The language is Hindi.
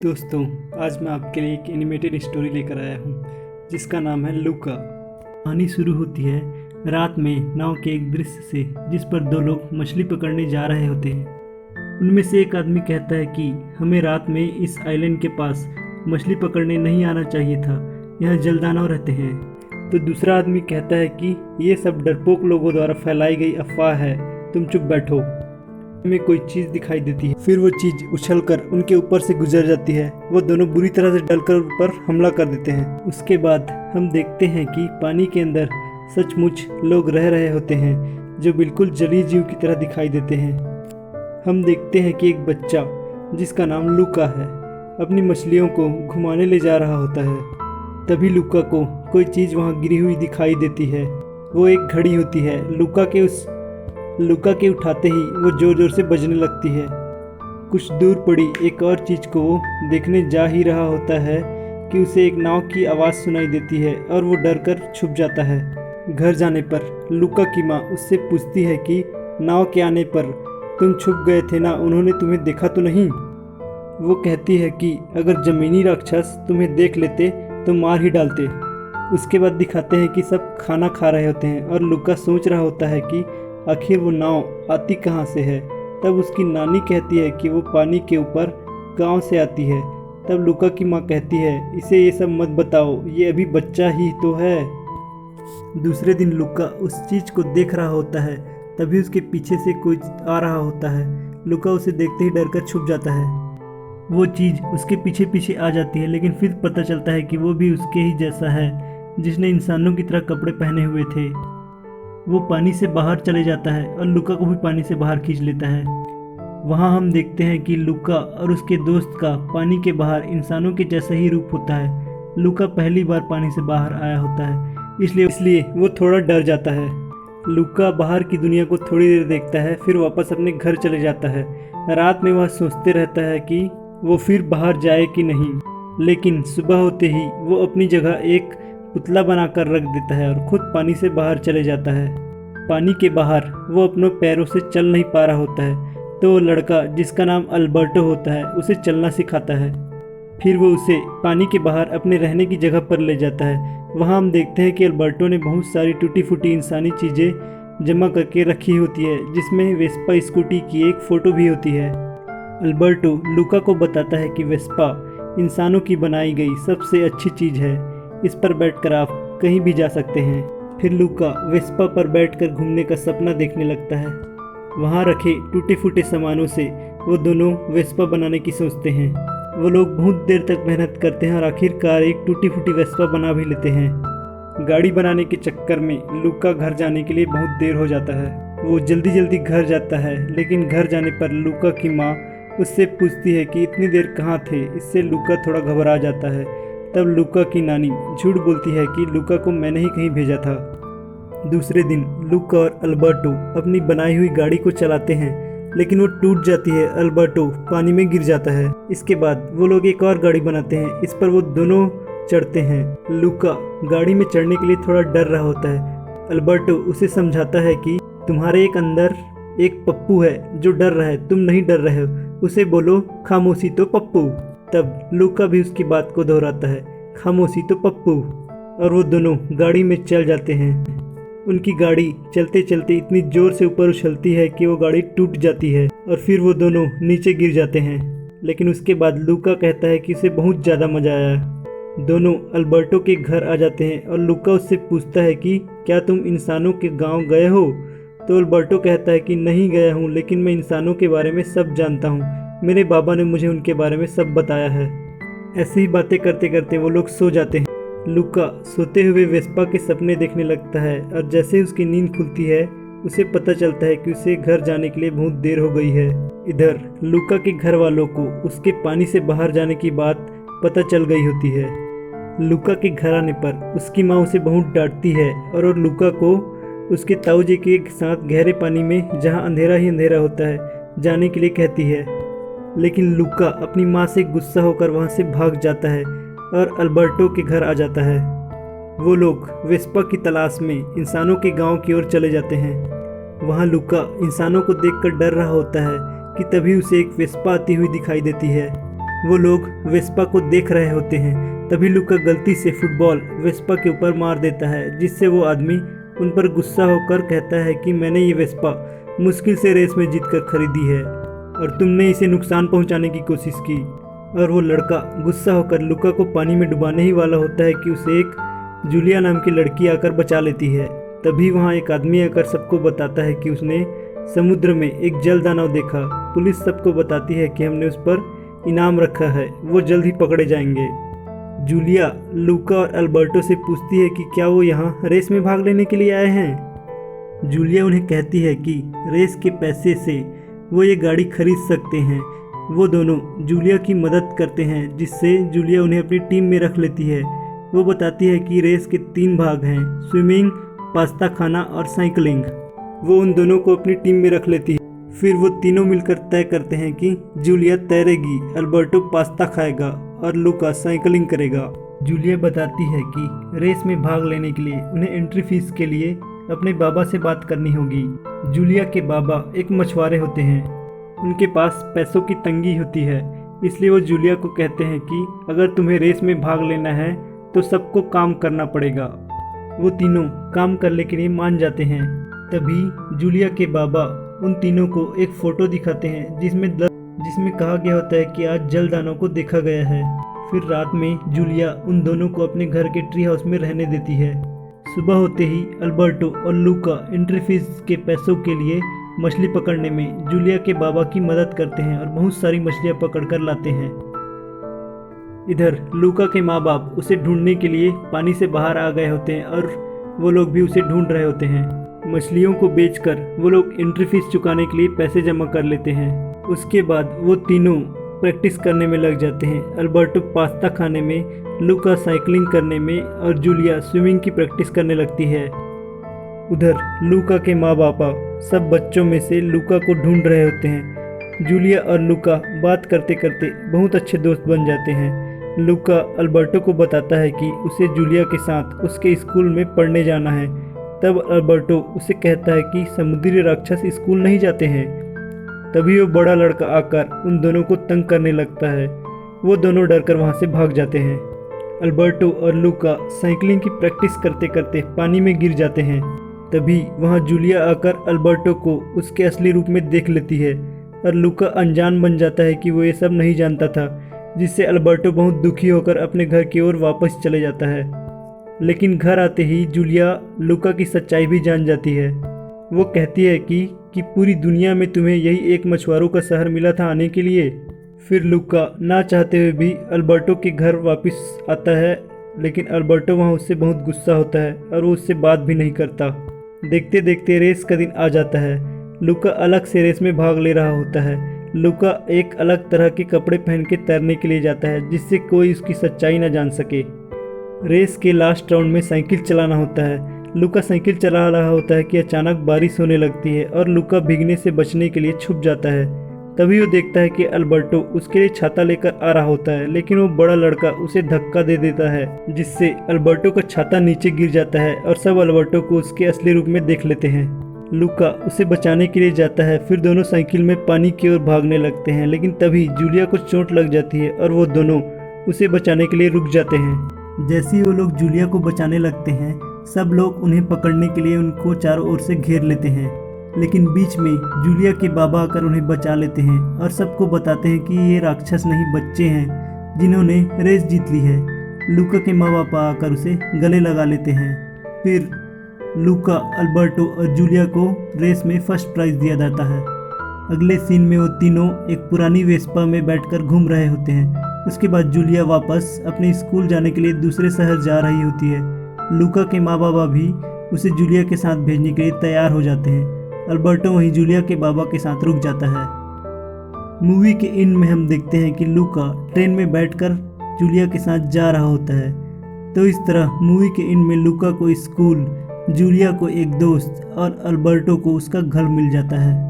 दोस्तों, आज मैं आपके लिए एक एनिमेटेड स्टोरी लेकर आया हूँ जिसका नाम है लूका। कहानी शुरू होती है रात में नाव के एक दृश्य से जिस पर दो लोग मछली पकड़ने जा रहे होते हैं। उनमें से एक आदमी कहता है कि हमें रात में इस आइलैंड के पास मछली पकड़ने नहीं आना चाहिए था, यहाँ जलदानव रहते हैं। तो दूसरा आदमी कहता है कि ये सब डरपोक लोगों द्वारा फैलाई गई अफवाह है, तुम चुप बैठो। में कोई चीज दिखाई देती है, फिर वो चीज उछलकर उनके ऊपर से गुजर जाती है। वो दोनों बुरी तरह से डलकर उन पर हमला कर देते हैं। उसके बाद हम देखते हैं कि पानी के अंदर सचमुच लोग रह रहे होते हैं जो बिल्कुल जलीय जीव की तरह दिखाई देते हैं। हम देखते हैं कि एक बच्चा जिसका नाम लूका है अपनी मछलियों को घुमाने ले जा रहा होता है। तभी लूका को कोई चीज वहाँ गिरी हुई दिखाई देती है। वो एक घड़ी होती है। लूका के उठाते ही वो जोर जोर से बजने लगती है। कुछ दूर पड़ी एक और चीज को वो देखने जा ही रहा होता है कि उसे एक नाव की आवाज़ सुनाई देती है और वो डर कर छुप जाता है। घर जाने पर लूका की माँ उससे पूछती है कि नाव के आने पर तुम छुप गए थे ना, उन्होंने तुम्हें देखा तो नहीं? वो कहती है कि अगर जमीनी राक्षस तुम्हें देख लेते तो मार ही डालते। उसके बाद दिखाते हैं कि सब खाना खा रहे होते हैं और लूका सोच रहा होता है कि आखिर वो नाव आती कहाँ से है। तब उसकी नानी कहती है कि वो पानी के ऊपर गांव से आती है। तब लूका की माँ कहती है इसे ये सब मत बताओ, ये अभी बच्चा ही तो है। दूसरे दिन लूका उस चीज़ को देख रहा होता है। तभी उसके पीछे से कोई आ रहा होता है। लूका उसे देखते ही डर कर छुप जाता है। वो चीज़ उसके पीछे पीछे आ जाती है, लेकिन फिर पता चलता है कि वो भी उसके ही जैसा है जिसने इंसानों की तरह कपड़े पहने हुए थे। वो पानी से बाहर चले जाता है और लूका को भी पानी से बाहर खींच लेता है। वहाँ हम देखते हैं कि लूका और उसके दोस्त का पानी के बाहर इंसानों के जैसा ही रूप होता है। लूका पहली बार पानी से बाहर आया होता है, इसलिए वो थोड़ा डर जाता है। लूका बाहर की दुनिया को थोड़ी देर देखता है, फिर वापस अपने घर चले जाता है। रात में वह सोचते रहता है कि वो फिर बाहर जाए कि नहीं, लेकिन सुबह होते ही वो अपनी जगह एक पुतला बनाकर रख देता है और खुद पानी से बाहर चले जाता है। पानी के बाहर वो अपने पैरों से चल नहीं पा रहा होता है, तो वो लड़का जिसका नाम अल्बर्टो होता है उसे चलना सिखाता है। फिर वो उसे पानी के बाहर अपने रहने की जगह पर ले जाता है। वहाँ हम देखते हैं कि अल्बर्टो ने बहुत सारी टूटी फूटी इंसानी चीज़ें जमा करके रखी होती है, जिसमें वेस्पा स्कूटी की एक फ़ोटो भी होती है। अल्बर्टो लूका को बताता है कि वेस्पा इंसानों की बनाई गई सबसे अच्छी चीज़ है, इस पर बैठकर आप कहीं भी जा सकते हैं। फिर लूका वेस्पा पर बैठकर घूमने का सपना देखने लगता है। वहाँ रखे टूटे फूटे सामानों से वो दोनों वेस्पा बनाने की सोचते हैं। वो लोग बहुत देर तक मेहनत करते हैं और आखिरकार एक टूटी फूटी वेस्पा बना भी लेते हैं। गाड़ी बनाने के चक्कर में लूका घर जाने के लिए बहुत देर हो जाता है। वो जल्दी जल्दी घर जाता है, लेकिन घर जाने पर लूका की माँ उससे पूछती है कि इतनी देर कहाँ थे। इससे लूका थोड़ा घबरा जाता है। तब लूका की नानी झूठ बोलती है कि लूका को मैंने ही कहीं भेजा था। दूसरे दिन लूका और अल्बर्टो अपनी बनाई हुई गाड़ी को चलाते हैं, लेकिन वो टूट जाती है। अल्बर्टो पानी में गिर जाता है। इसके बाद वो लोग एक और गाड़ी बनाते हैं, इस पर वो दोनों चढ़ते हैं। लूका गाड़ी में चढ़ने के लिए थोड़ा डर रहा होता है। अल्बर्टो उसे समझाता है कि तुम्हारे अंदर एक पप्पू है जो डर रहा है, तुम नहीं डर रहे हो, उसे बोलो खामोशी तो पप्पू। तब लूका भी उसकी बात को दोहराता है, खामोशी तो पप्पू, और वो दोनों गाड़ी में चल जाते हैं। उनकी गाड़ी चलते चलते इतनी जोर से ऊपर उछलती है कि वो गाड़ी टूट जाती है और फिर वो दोनों नीचे गिर जाते हैं। लेकिन उसके बाद लूका कहता है कि उसे बहुत ज़्यादा मज़ा आया। दोनों अल्बर्टो के घर आ जाते हैं और लूका उससे पूछता है कि क्या तुम इंसानों के गाँव गए हो? तो अल्बर्टो कहता है कि नहीं गया हूँ, लेकिन मैं इंसानों के बारे में सब जानता हूँ। मेरे बाबा ने मुझे उनके बारे में सब बताया है। ऐसी ही बातें करते करते वो लोग सो जाते हैं। लूका सोते हुए वेस्पा के सपने देखने लगता है और जैसे ही उसकी नींद खुलती है उसे पता चलता है कि उसे घर जाने के लिए बहुत देर हो गई है। इधर लूका के घर वालों को उसके पानी से बाहर जाने की बात पता चल गई होती है। लूका के घर आने पर उसकी माँ उसे बहुत डांटती है और लूका को उसके ताऊजी के साथ गहरे पानी में, जहाँ अंधेरा ही अंधेरा होता है, जाने के लिए कहती है। लेकिन लूका अपनी माँ से गुस्सा होकर वहाँ से भाग जाता है और अल्बर्टो के घर आ जाता है। वो लोग वेस्पा की तलाश में इंसानों के गांव की ओर चले जाते हैं। वहाँ लूका इंसानों को देखकर डर रहा होता है कि तभी उसे एक वेस्पा आती हुई दिखाई देती है। वो लोग वेस्पा को देख रहे होते हैं। तभी लूका गलती से फुटबॉल वेस्पा के ऊपर मार देता है, जिससे वो आदमी उन पर गुस्सा होकर कहता है कि मैंने ये वेस्पा मुश्किल से रेस में जीतकर खरीदी है और तुमने इसे नुकसान पहुंचाने की कोशिश की। और वो लड़का गुस्सा होकर लूका को पानी में डुबाने ही वाला होता है कि उसे एक जूलिया नाम की लड़की आकर बचा लेती है। तभी वहाँ एक आदमी आकर सबको बताता है कि उसने समुद्र में एक जल दानव देखा। पुलिस सबको बताती है कि हमने उस पर इनाम रखा है, वो जल्द ही पकड़े जाएंगे। जूलिया लूका और अल्बर्टो से पूछती है कि क्या वो यहाँ रेस में भाग लेने के लिए आए हैं। जूलिया उन्हें कहती है कि रेस के पैसे से वो ये गाड़ी खरीद सकते हैं। वो दोनों जूलिया की मदद करते हैं, जिससे जूलिया उन्हें अपनी टीम में रख लेती है। वो बताती है कि रेस के 3 भाग हैं, स्विमिंग, पास्ता खाना और साइकिलिंग। वो उन दोनों को अपनी टीम में रख लेती है। फिर वो तीनों मिलकर तय करते हैं कि जूलिया तैरेगी, अल्बर्टो पास्ता खाएगा और लूका साइकिलिंग करेगा। जूलिया बताती है कि रेस में भाग लेने के लिए उन्हें एंट्री फीस के लिए अपने बाबा से बात करनी होगी। जूलिया के बाबा एक मछुआरे होते हैं, उनके पास पैसों की तंगी होती है, इसलिए वो जूलिया को कहते हैं कि अगर तुम्हें रेस में भाग लेना है तो सबको काम करना पड़ेगा। वो तीनों काम करने के लिए मान जाते हैं। तभी जूलिया के बाबा उन तीनों को एक फ़ोटो दिखाते हैं जिसमें कहा गया होता है कि आज जलदानों को देखा गया है। फिर रात में जूलिया उन दोनों को अपने घर के ट्री हाउस में रहने देती है। सुबह होते ही अल्बर्टो और लूका एंट्री फीस के पैसों के लिए मछली पकड़ने में जूलिया के बाबा की मदद करते हैं और बहुत सारी मछलियाँ पकड़ कर लाते हैं। इधर लूका के माँ बाप उसे ढूंढने के लिए पानी से बाहर आ गए होते हैं और वो लोग भी उसे ढूंढ रहे होते हैं। मछलियों को बेचकर वो लोग एंट्री फीस चुकाने के लिए पैसे जमा कर लेते हैं। उसके बाद वो तीनों प्रैक्टिस करने में लग जाते हैं। अल्बर्टो पास्ता खाने में, लूका साइकिलिंग करने में और जूलिया स्विमिंग की प्रैक्टिस करने लगती है। उधर लूका के माँ बापा सब बच्चों में से लूका को ढूंढ रहे होते हैं। जूलिया और लूका बात करते करते बहुत अच्छे दोस्त बन जाते हैं। लूका अल्बर्टो को बताता है कि उसे जूलिया के साथ उसके स्कूल में पढ़ने जाना है। तब अल्बर्टो उसे कहता है कि समुद्री राक्षस स्कूल नहीं जाते हैं। तभी वो बड़ा लड़का आकर उन दोनों को तंग करने लगता है। वो दोनों डरकर वहाँ से भाग जाते हैं। अल्बर्टो और लूका साइकिलिंग की प्रैक्टिस करते करते पानी में गिर जाते हैं। तभी वहाँ जूलिया आकर अल्बर्टो को उसके असली रूप में देख लेती है और लूका अनजान बन जाता है कि वो ये सब नहीं जानता था, जिससे अल्बर्टो बहुत दुखी होकर अपने घर की ओर वापस चले जाता है। लेकिन घर आते ही जूलिया लूका की सच्चाई भी जान जाती है। वो कहती है कि पूरी दुनिया में तुम्हें यही एक मछुआरों का शहर मिला था आने के लिए। फिर लूका ना चाहते हुए भी अल्बर्टो के घर वापस आता है, लेकिन अल्बर्टो वहाँ उससे बहुत गुस्सा होता है और वो उससे बात भी नहीं करता। देखते देखते रेस का दिन आ जाता है। लूका अलग से रेस में भाग ले रहा होता है। लूका एक अलग तरह के कपड़े पहन के तैरने के लिए जाता है, जिससे कोई उसकी सच्चाई न जान सके। रेस के लास्ट राउंड में साइकिल चलाना होता है। लूका साइकिल चला रहा होता है कि अचानक बारिश होने लगती है और लूका भीगने से बचने के लिए छुप जाता है। तभी वो देखता है कि अल्बर्टो उसके लिए छाता लेकर आ रहा होता है, लेकिन वो बड़ा लड़का उसे धक्का दे देता है, जिससे अल्बर्टो का छाता नीचे गिर जाता है और सब अल्बर्टो को उसके असली रूप में देख लेते हैं। लूका उसे बचाने के लिए जाता है। फिर दोनों साइकिल में पानी की ओर भागने लगते हैं, लेकिन तभी जूलिया को चोट लग जाती है और वो दोनों उसे बचाने के लिए रुक जाते हैं। जैसे ही वो लोग जूलिया को बचाने लगते हैं, सब लोग उन्हें पकड़ने के लिए उनको चारों ओर से घेर लेते हैं, लेकिन बीच में जूलिया के बाबा आकर उन्हें बचा लेते हैं और सबको बताते हैं कि ये राक्षस नहीं बच्चे हैं जिन्होंने रेस जीत ली है। लूका के माँ बापा आकर उसे गले लगा लेते हैं। फिर लूका, अल्बर्टो और जूलिया को रेस में फर्स्ट प्राइज़ दिया जाता है। अगले सीन में वो तीनों एक पुरानी वेस्पा में बैठकर घूम रहे होते हैं। उसके बाद जूलिया वापस अपने स्कूल जाने के लिए दूसरे शहर जा रही होती है। लूका के माँ बाबा भी उसे जूलिया के साथ भेजने के लिए तैयार हो जाते हैं। अल्बर्टो वहीं जूलिया के बाबा के साथ रुक जाता है। मूवी के एंड में हम देखते हैं कि लूका ट्रेन में बैठकर जूलिया के साथ जा रहा होता है। तो इस तरह मूवी के एंड में लूका को स्कूल, जूलिया को एक दोस्त और अल्बर्टो को उसका घर मिल जाता है।